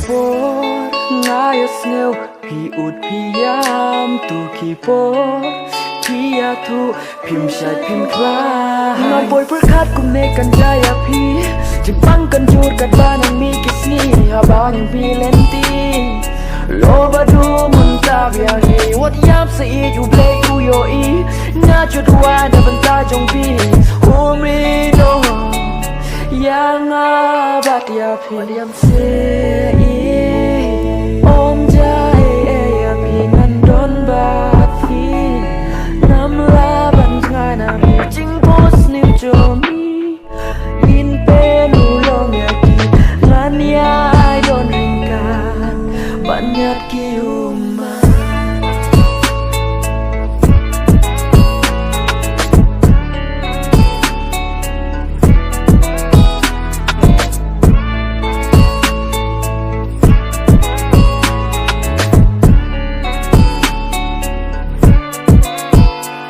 keyboard ngayos neu pi ut pi yam tu keyboardพี่อยากถูกพิมพ์ชัดพิมพ์คลายมาบอยประคัดกุมเนกันใจอะพี่จึงปังกันจูดกัดบ้านยังมีกิสนี่ฮาบ้านยังพี่เล่นตีโลบาดูมุนตาเบียฮีวัดยามสีอยู่เบลกูโยอีน่าจุดว่าเดินบนตาจงพี่ฮูมิโนยังอาบัดยาพี่ยามเซ